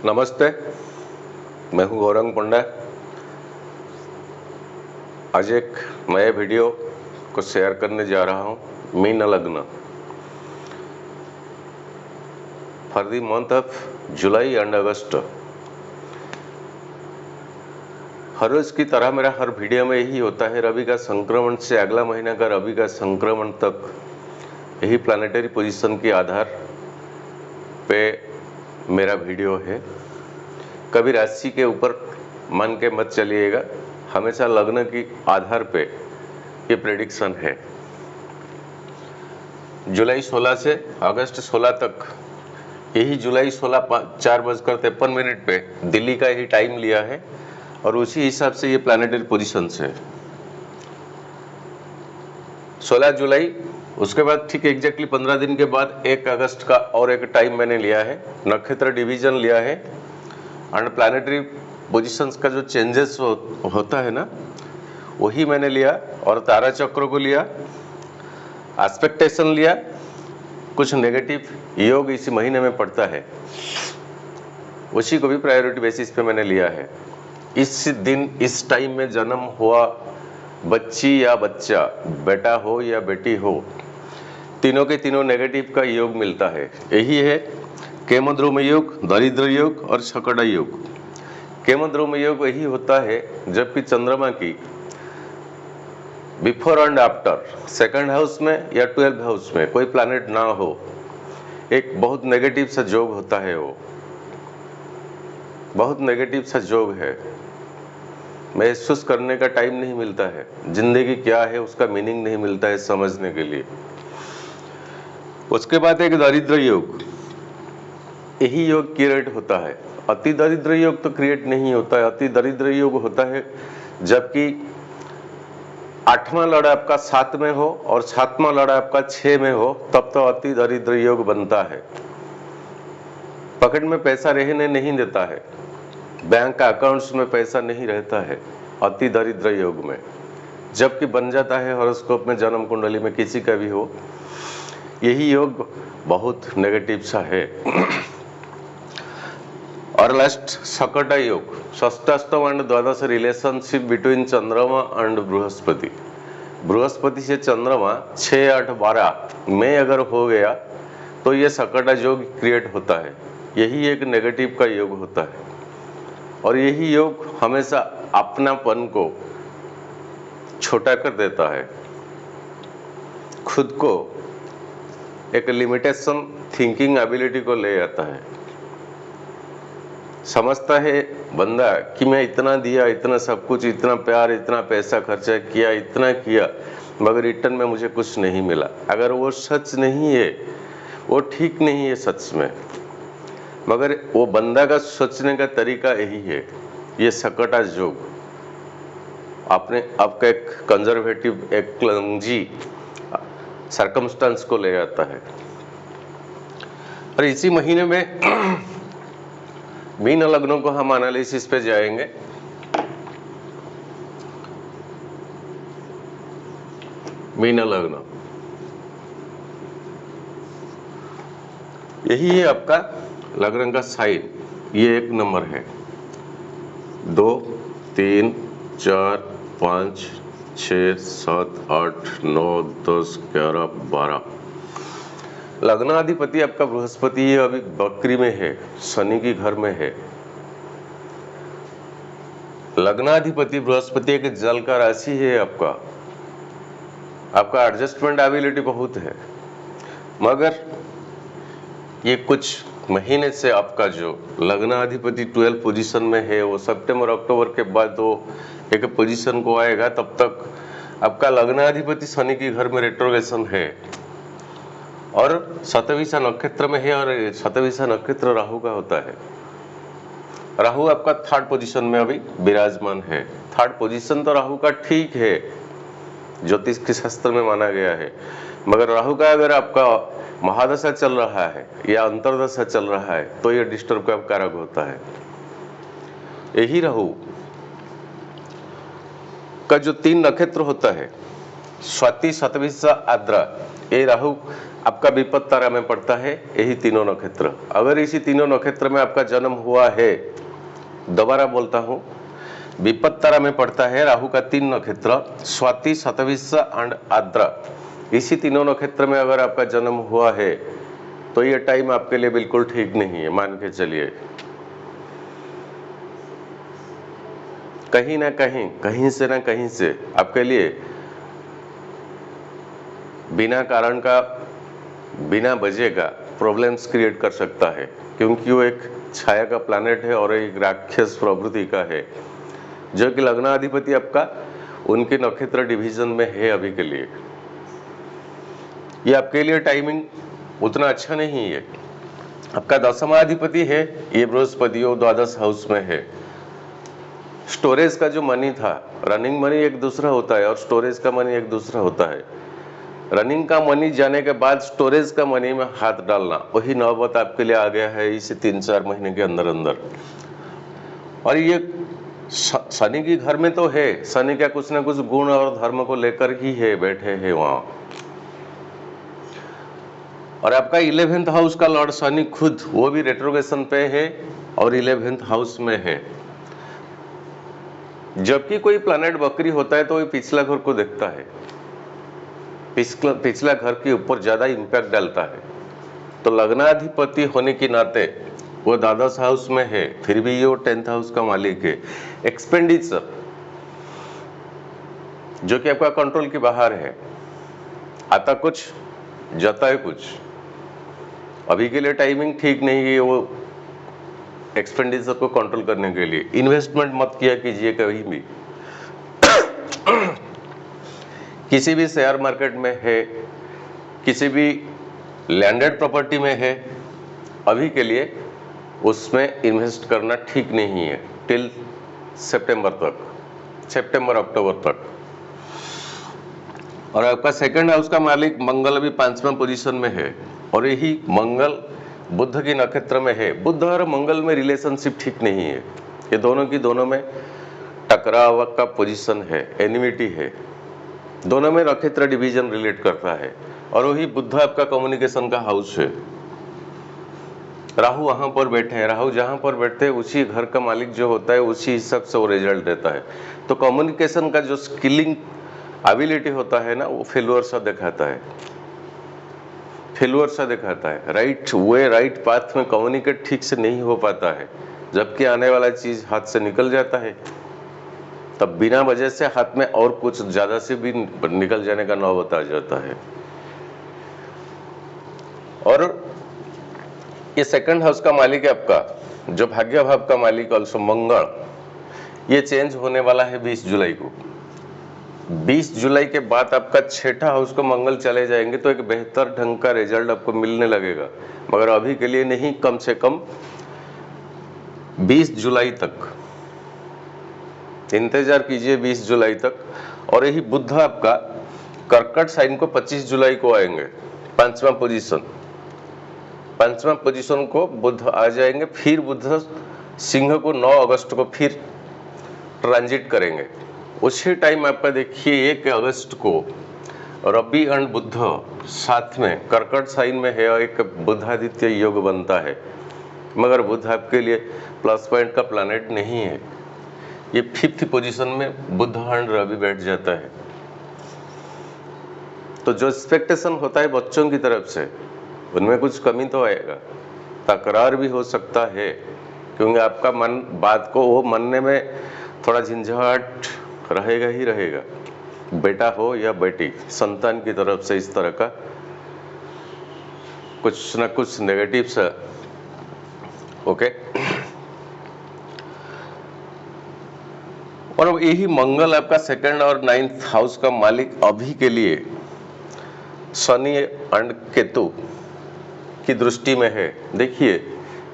नमस्ते, मैं हूं गौरंग पंडा। आज एक नए वीडियो को शेयर करने जा रहा हूं। मीन लग्न for the month of July and August. हर रोज की तरह मेरा हर वीडियो में यही होता है, रवि का संक्रमण से अगला महीना का रवि का संक्रमण तक यही प्लानिटरी पोजीशन के आधार पे मेरा वीडियो है। कभी राशि के ऊपर मान के मत चलिएगा, हमेशा लग्न की आधार पे ये प्रेडिक्शन है। जुलाई 16 से अगस्त 16 तक यही जुलाई 16 4:53 पे दिल्ली का ही टाइम लिया है और उसी हिसाब से ये प्लानिटरी पोजीशंस है। 16 जुलाई, उसके बाद ठीक एग्जैक्टली 15 दिन के बाद 1 अगस्त का और एक टाइम मैंने लिया है, नक्षत्र डिवीजन लिया है एंड प्लानिटरी पोजीशंस का जो चेंजेस होता है ना, वही मैंने लिया और तारा चक्र को लिया, एस्पेक्टेशन लिया, कुछ नेगेटिव योग इसी महीने में पड़ता है, उसी को भी प्रायोरिटी बेसिस पे मैंने लिया है। इस दिन इस टाइम में जन्म हुआ बच्ची या बच्चा, बेटा हो या बेटी हो, तीनों के तीनों नेगेटिव का योग मिलता है। यही है केमद्रुम योग, दरिद्र योग और शकड़ा योग। केमद्रुम योग यही होता है जबकि चंद्रमा की before and after second house में या 12th हाउस में कोई प्लैनेट ना हो, एक बहुत नेगेटिव सा योग होता है। वो बहुत नेगेटिव सा योग है, महसूस करने का टाइम नहीं मिलता है, जिंदगी क्या है उसका मीनिंग नहीं मिलता है समझने के लिए। उसके बाद एक दरिद्र योग, यही योग क्रिएट होता है। अति दरिद्र योग तो क्रिएट नहीं होता है। अति दरिद्र योग होता है जबकि 8वां लड़ा आपका 7 में हो और 7वां लड़ा आपका 6 में हो, तब तो अति दरिद्र योग बनता है। पॉकेट में पैसा रहने नहीं देता है, बैंक अकाउंट्स में पैसा नहीं रहता है अति दरिद्र योग में। जबकि बन जाता है हॉरोस्कोप में, जन्म कुंडली में किसी का भी हो, यही योग बहुत नेगेटिव सा है। और लास्ट शकटा योग, षष्ठाष्टम एंड द्वादश रिलेशनशिप बिटवीन चंद्रमा एंड बृहस्पति। बृहस्पति से चंद्रमा 6, 8, 12 में अगर हो गया तो ये शकटा योग क्रिएट होता है। यही एक नेगेटिव का योग होता है और यही योग हमेशा अपनापन को छोटा कर देता है, खुद को एक लिमिटेशन थिंकिंग एबिलिटी को ले आता है। समझता है बंदा कि मैं इतना दिया, इतना सब कुछ, इतना प्यार, इतना पैसा खर्चा किया, इतना किया, मगर रिटर्न में मुझे कुछ नहीं मिला। अगर वो सच नहीं है, वो ठीक नहीं है सच में, मगर वो बंदा का सोचने का तरीका यही है। ये शकटा योग आपने आपका एक कंजर्वेटिव, एक क्लंजी सर्कमस्टेंस को ले आता है। और इसी महीने में मीन लग्नों को हम एनालिसिस पे जाएंगे। मीन लग्न यही है आपका लग्न का साइन। ये 1 नंबर है, 2, 3, 4, 5, 6, 7, 8, 9, 10, 11, 12। लग्नाधिपति आपका बृहस्पति है, अभी बकरी में है, शनि की घर में है। लग्नाधिपति बृहस्पति एक जल का राशि है। आपका एडजस्टमेंट एबिलिटी बहुत है, मगर ये कुछ महीने से आपका जो लग्नाधिपति 12 पोजीशन में है, वो सितंबर अक्टूबर के बाद वो एक पोजीशन को आएगा। तब तक आपका लग्नाधिपति शनि की घर में रेट्रोग्रेशन है और शतभिषा नक्षत्र में है और शतभिषा नक्षत्र राहु का होता है। राहु आपका 3rd पोजीशन में अभी विराजमान है। 3rd पोजीशन तो राहु का ठीक है, ज्योतिष के शास्त्र में माना गया है, मगर राहु का अगर आपका महादशा चल रहा है या अंतरदशा चल रहा है तो ये डिस्टर्ब का कारक होता है। यही राहु का जो 3 नक्षत्र होता है, स्वाति, शतभिषा, आद्रा, ये राहु आपका विपद तारा में पड़ता है, यही तीनों नक्षत्र। अगर इसी तीनों नक्षत्र में आपका जन्म हुआ है, दोबारा बोलता हूं, विपद तारा में पड़ता है राहु का 3 नक्षत्र, स्वाति, शतभिषा एंड आद्रा। इसी तीनों नक्षत्र में अगर आपका जन्म हुआ है तो ये टाइम आपके लिए बिल्कुल ठीक नहीं है, मान के चलिए। कहीं ना कहीं, कहीं से ना कहीं से आपके लिए बिना कारण का, बिना वजह का प्रॉब्लम्स क्रिएट कर सकता है, क्योंकि वो एक छाया का प्लैनेट है और एक राक्षस प्रवृत्ति का है, जो कि लग्नाधिपति आपका उनके नक्षत्र डिवीजन में है अभी के लिए। ये आपके लिए टाइमिंग उतना अच्छा नहीं है। आपका दशमाधिपति है ये बृहस्पति, वो द्वादश हाउस में है। स्टोरेज का जो मनी था, रनिंग मनी एक दूसरा होता है और स्टोरेज का मनी एक दूसरा होता है। रनिंग का मनी जाने के बाद स्टोरेज का मनी में हाथ डालना, वही नौबत आपके लिए आ गया है इसी 3-4 महीने के अंदर अंदर। और ये शनि की घर में तो है, शनि का कुछ ना कुछ गुण और धर्म को लेकर ही है, बैठे हैं वहां। और आपका 11th हाउस का लॉर्ड शनि खुद वो भी रेट्रोग्रेशन पे है और 11th हाउस में है। जबकि कोई प्लैनेट वक्री होता है तो वो पिछला घर को देखता है, पिछला घर के ऊपर ज्यादा इंपैक्ट डालता है। तो लग्नाधिपति होने के नाते वो द्वादश हाउस में है, फिर भी ये 10th हाउस का मालिक है। एक्सपेंडिचर जो कि आपका कंट्रोल के बाहर है, आता कुछ जाता है कुछ। अभी के लिए टाइमिंग ठीक नहीं है वो एक्सपेंडिचर को कंट्रोल करने के लिए। इन्वेस्टमेंट मत किया कीजिए कहीं भी। किसी भी शेयर मार्केट में है, किसी भी लैंडेड प्रॉपर्टी में है, अभी के लिए उसमें इन्वेस्ट करना ठीक नहीं है टिल सितंबर तक, सितंबर अक्टूबर तक। और आपका 2nd हाउस का मालिक मंगल अभी 5वां पोजीशन में है और यही मंगल बुध की नक्षत्र में है। बुध और मंगल में रिलेशनशिप ठीक नहीं है, ये दोनों की दोनों में टकराव का पोजीशन है, एनिमिटी है, दोनों में नक्षत्र डिवीजन रिलेट करता है। और वही बुध आपका कम्युनिकेशन का हाउस है। राहु वहां पर बैठे हैं, राहु जहां पर बैठते हैं उसी घर का मालिक जो होता है उसी हिसाब से वो रिजल्ट देता है। तो कम्युनिकेशन का जो स्किलिंग एबिलिटी होता है ना, वो फेल्यूर सा दिखाता है, फेल्यूर सा दिखाता है। राइट वे, राइट पाथ में कम्युनिकेट ठीक से नहीं हो पाता है, जबकि आने वाला चीज हाथ से निकल जाता है, तब बिना वजह से हाथ में और कुछ ज्यादा से भी निकल जाने का नौबत आ जाता है। और ये 2nd हाउस का मालिक है आपका, जो भाग्य भाव का मालिक ऑल्सो मंगल, ये चेंज होने वाला है 20 जुलाई को। 20 जुलाई के बाद आपका 6ठा हाउस को मंगल चले जाएंगे तो एक बेहतर ढंग का रिजल्ट आपको मिलने लगेगा, मगर अभी के लिए नहीं, कम से कम 20 जुलाई तक इंतजार कीजिए, 20 जुलाई तक। और यही बुध आपका कर्कट साइन को 25 जुलाई को आएंगे, 5वां पोजीशन, 5वां पोजीशन को बुध आ जाएंगे। फिर बुध सिंह को 9 अगस्त को फिर ट्रांजिट करेंगे। उसी टाइम आपका देखिए 1 अगस्त को रवि एंड बुध साथ में कर्कट साइन में है, एक बुधादित्य योग बनता है, मगर बुध आपके लिए प्लस पॉइंट का प्लैनेट नहीं है। ये 5th पोजीशन में बुध एंड रवि बैठ जाता है। तो जो एक्सपेक्टेशन होता है बच्चों की तरफ से, उनमें कुछ कमी तो आएगा, तकरार भी हो सकता है, क्योंकि आपका मन बात को वो मानने में थोड़ा झंझाट रहेगा ही रहेगा। बेटा हो या बेटी, संतान की तरफ से इस तरह का कुछ ना कुछ नेगेटिव्स है। ओके, और यही मंगल आपका 2nd और 9th हाउस का मालिक अभी के लिए शनि एंड केतु की दृष्टि में है। देखिए,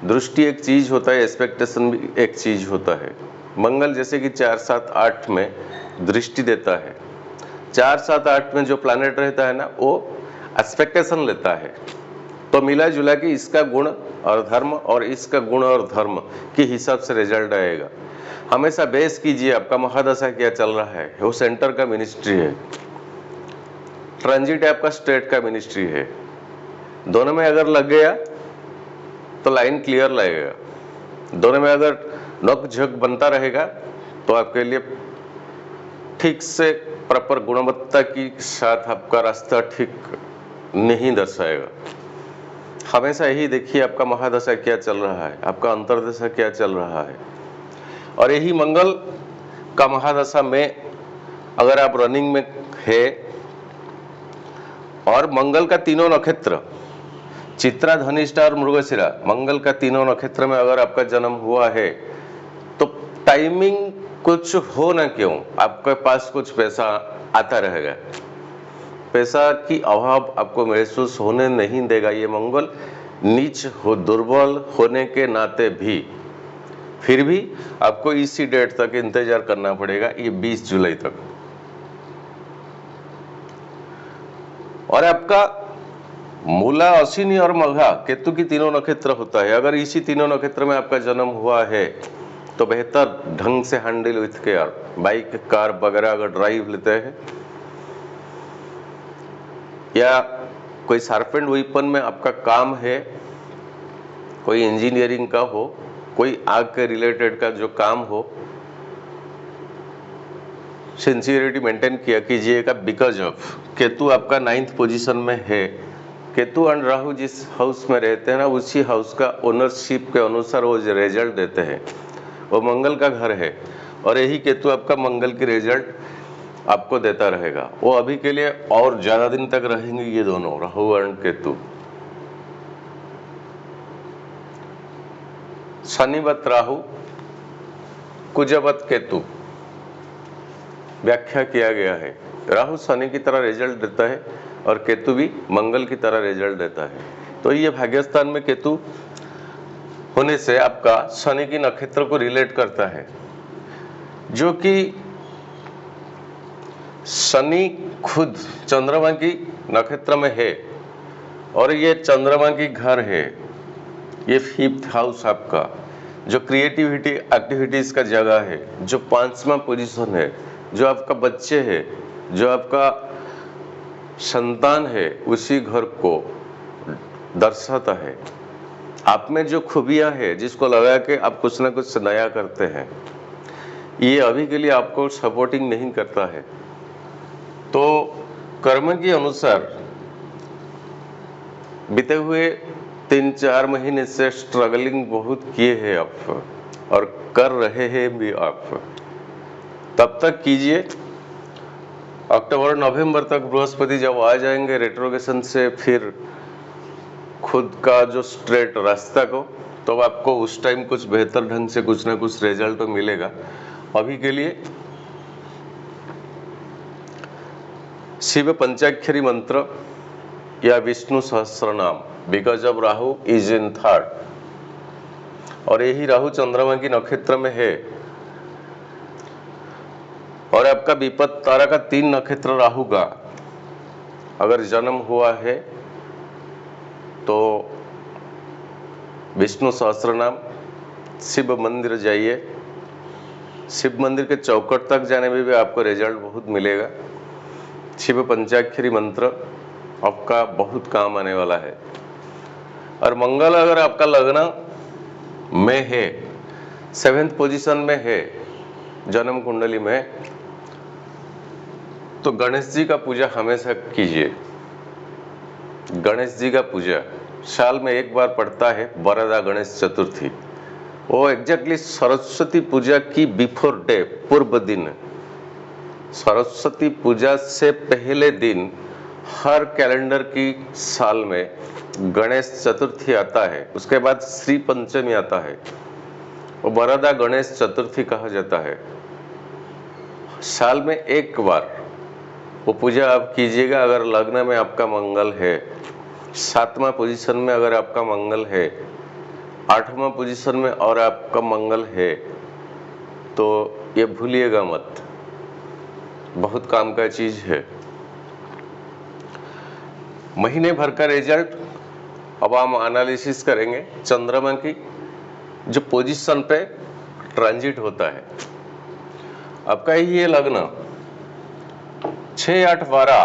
दृष्टि एक चीज होता है, एक्सपेक्टेशन भी एक चीज होता है। मंगल जैसे कि 4, 7, 8 में दृष्टि देता है। 4, 7, 8 में जो प्लैनेट रहता है ना, वो एक्सपेक्टेशन लेता है। तो मिला जुला के इसका गुण और धर्म और इसका गुण और धर्म के हिसाब से रिजल्ट आएगा। हमेशा बेस कीजिए आपका महादशा क्या चल रहा है, वो सेंटर का मिनिस्ट्री है। ट्रांजिट आपका स्टेट का मिनिस्ट्री है, दोनों में अगर लग गया तो लाइन क्लियर लगेगा, दोनों में अगर नोक झोंक बनता रहेगा तो आपके लिए ठीक से प्रॉपर गुणवत्ता की साथ आपका रास्ता ठीक नहीं दर्शाएगा। हमेशा यही देखिए आपका महादशा क्या चल रहा है, आपका अंतरदशा क्या चल रहा है, और यही मंगल का महादशा में अगर आप रनिंग में है और मंगल का तीनों नक्षत्र चित्रा, धनिष्ठा और मृगशिरा, मंगल का तीनों नक्षत्र में अगर आपका जन्म हुआ है तो टाइमिंग कुछ हो ना क्यों आपके पास कुछ पैसा आता रहेगा, पैसा की अभाव आपको महसूस होने नहीं देगा। ये मंगल नीच हो, दुर्बल होने के नाते भी फिर भी आपको इसी डेट तक इंतजार करना पड़ेगा, ये 20 जुलाई तक। और आपका मूला, अश्विनी और मघा केतु की तीनों नक्षत्र होता है, अगर इसी तीनों नक्षत्र में आपका जन्म हुआ है तो बेहतर ढंग से handle with care, bike, car वगैरह अगर ड्राइव लेते हैं या कोई शार्प एंड वेपन में आपका काम है, कोई इंजीनियरिंग का हो, कोई आग के रिलेटेड का जो काम हो, सिंसियरिटी मेंटेन किया कीजिएगा। बिकॉज ऑफ केतु आपका 9th पोजीशन में है, केतु एंड राहु जिस हाउस में रहते हैं ना, उसी हाउस का ओनरशिप के अनुसार वो जो रिजल्ट देते हैं वो मंगल का घर है, और यही केतु आपका मंगल की रिजल्ट आपको देता रहेगा। वो अभी के लिए और ज्यादा दिन तक रहेंगे ये दोनों, राहु एंड केतु। शनिवत राहु, कुजवत केतु व्याख्या किया गया है। राहु शनि की तरह रिजल्ट देता है और केतु भी मंगल की तरह रिजल्ट देता है। तो ये भाग्यस्थान में केतु होने से आपका शनि की नक्षत्र को रिलेट करता है, जो कि शनि खुद चंद्रमा की नक्षत्र में है और ये चंद्रमा की घर है। ये 5th हाउस आपका जो क्रिएटिविटी एक्टिविटीज का जगह है, जो 5वां पोजीशन है, जो आपका बच्चे है, जो आपका संतान है, उसी घर को दर्शाता है। आप में जो खूबियां है, जिसको लगा के आप कुछ ना कुछ नया करते हैं, ये अभी के लिए आपको सपोर्टिंग नहीं करता है। तो कर्म के अनुसार बीते हुए 3-4 महीने से स्ट्रगलिंग बहुत किए हैं आप और कर रहे हैं भी आप, तब तक कीजिए। अक्टूबर नवंबर तक बृहस्पति जब आ जाएंगे रेट्रोगेशन से फिर खुद का जो स्ट्रेट रास्ता को, तो आपको उस टाइम कुछ बेहतर ढंग से कुछ ना कुछ रिजल्ट तो मिलेगा। अभी के लिए शिव पंचाक्षरी मंत्र या विष्णु सहस्त्र नाम, because of Rahu is in 3rd, और यही राहु चंद्रमा की नक्षत्र में है और आपका विपद तारा का 3 नक्षत्र राहु का अगर जन्म हुआ है तो विष्णु सहस्त्र नाम, शिव मंदिर जाइए, शिव मंदिर के चौखट तक जाने में भी आपको रिजल्ट बहुत मिलेगा। शिव पंचाक्षरी मंत्र आपका बहुत काम आने वाला है। और मंगल अगर आपका लग्न में है, 7th पोजीशन में है जन्म कुंडली में, तो गणेश जी का पूजा हमेशा कीजिए। गणेश जी का पूजा साल में एक बार पड़ता है, वरदा गणेश चतुर्थी। वो एग्जैक्टली सरस्वती पूजा की बिफोर डे, पूर्व दिन, सरस्वती पूजा से पहले दिन हर कैलेंडर की साल में गणेश चतुर्थी आता है। उसके बाद श्री पंचमी आता है, वो वरदा गणेश चतुर्थी कहा जाता है। साल में एक बार वो पूजा आप कीजिएगा। अगर लग्न में आपका मंगल है, 7वां पोजीशन में अगर आपका मंगल है, 8वां पोजीशन में और आपका मंगल है, तो ये भूलिएगा मत, बहुत काम का चीज है। महीने भर का रिजल्ट अब हम एनालिसिस करेंगे चंद्रमा की जो पोजीशन पे ट्रांजिट होता है। आपका ये लग्न 6, 8, 12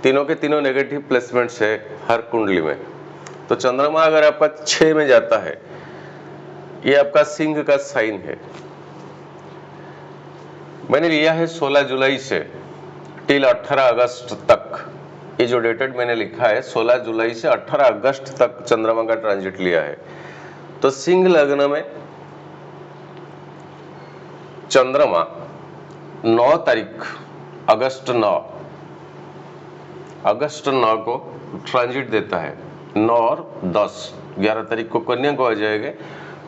तीनों के तीनों नेगेटिव प्लेसमेंट्स है हर कुंडली में। तो चंद्रमा अगर आपका 6 में जाता है, ये आपका सिंह का साइन है। मैंने लिया है 16 जुलाई से टिल 18 अगस्त तक। ये जो डेटेड मैंने लिखा है 16 जुलाई से 18 अगस्त तक चंद्रमा का ट्रांजिट लिया है। तो सिंह लग्न में चंद्रमा 9 तारीख अगस्त 9 को ट्रांजिट देता है। 9 और 10, 11 तारीख को कन्या को आ जाएगा।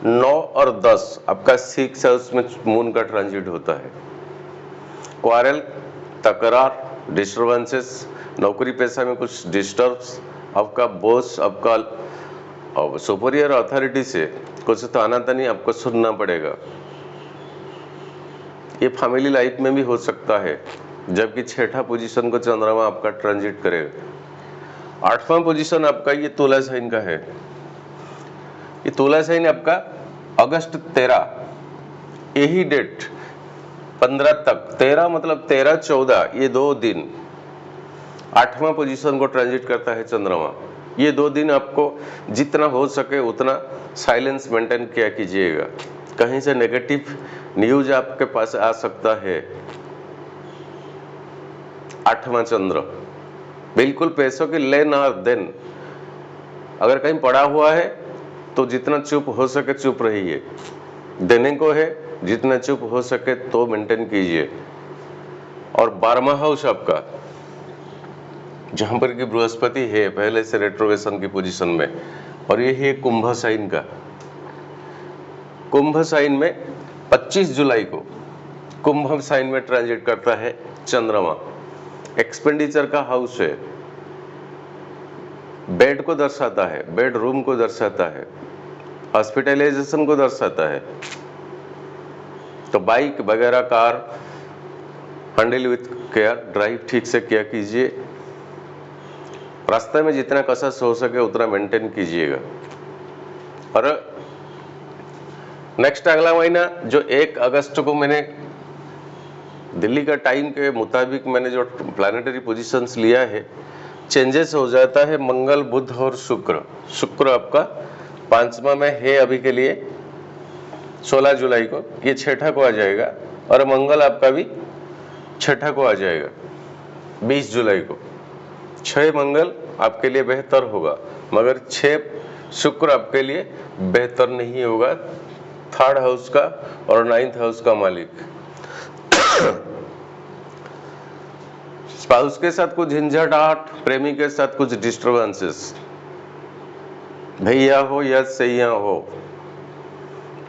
9 और 10 आपका 6 हाउस में मून का ट्रांजिट होता है। क्वारल, तकरार, डिस्टर्बेंसेस, नौकरी पेशा में कुछ डिस्टर्ब्स, आपका बॉस, आपका सुपीरियर अथॉरिटी से कुछ तानातनी आपको सुनना पड़ेगा। ये फैमिली लाइफ में भी हो सकता है, जबकि 6ठा पोजीशन को चंद्रमा आपका ट्रांजिट करेगा। 8वां पोजीशन आपका ये तुला साइन का है। ये तुला साइन आपका अगस्त 13, यही डेट 15 तक, 13 मतलब 13, 14, ये 2 दिन 8वां पोजीशन को ट्रांजिट करता है चंद्रमा। ये 2 दिन आपको जितना हो सके उतना साइलेंस मेंटेन किया कीजिएगा। कहीं से नेगेटिव न्यूज आपके पास आ सकता है। 8वां चंद्र बिल्कुल पैसों की लेन और देन, अगर कहीं पड़ा हुआ है तो जितना चुप हो सके चुप रहिए। देने को है जितना चुप हो सके तो मेंटेन कीजिए। और 12वां हाउस आपका, जहां पर कि बृहस्पति है पहले से रेट्रोवेशन की पोजीशन में, और ये है कुंभ साइन का। कुंभ साइन में 25 जुलाई को कुंभ साइन में ट्रांजिट करता है चंद्रमा। एक्सपेंडिचर का हाउस है, बेड को दर्शाता है, बेडरूम को दर्शाता है, हॉस्पिटलाइजेशन को दर्शाता है। तो बाइक वगैरह car handle with care, drive ठीक से किया कीजिए। रास्ते में जितना कसरत हो सके उतना मेंटेन कीजिएगा। और नेक्स्ट अगला महीना जो 1 अगस्त को मैंने दिल्ली का टाइम के मुताबिक मैंने जो प्लानिटरी पोजीशंस लिया है, चेंजेस हो जाता है। मंगल, बुध और शुक्र। शुक्र आपका 5वां में है अभी के लिए 16 जुलाई को, ये 6ठा को आ जाएगा। और मंगल आपका भी 6ठा को आ जाएगा 20 जुलाई को। 6 मंगल आपके लिए बेहतर होगा, मगर 6 शुक्र आपके लिए बेहतर नहीं होगा। 3rd हाउस का और 9th हाउस का मालिक। स्पाउस के साथ कुछ झंझटाहट, प्रेमी के साथ कुछ डिस्टर्बेंसेस, भैया हो या सैया हो,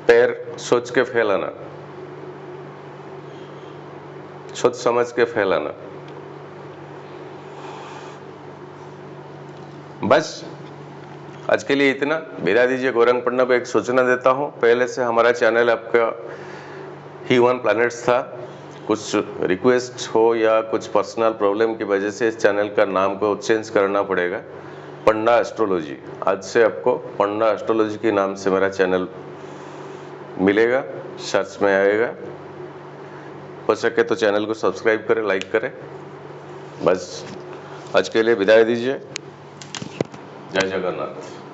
पैर सोच के फैलाना, सोच समझ के फैलाना। बस आज के लिए इतना, विदा दीजिए। गौरंग पन्ना को एक सूचना देता हूं, पहले से हमारा चैनल आपका ही1 प्लैनेट्स था। कुछ रिक्वेस्ट हो या कुछ पर्सनल प्रॉब्लम की वजह से इस चैनल का नाम को चेंज करना पड़ेगा। पंडा एस्ट्रोलॉजी, आज से आपको पंडा एस्ट्रोलॉजी के नाम से मेरा चैनल मिलेगा, सर्च में आएगा। हो सके तो चैनल को सब्सक्राइब करें, लाइक करें। बस आज के लिए विदाई दीजिए। जय जगन्नाथ।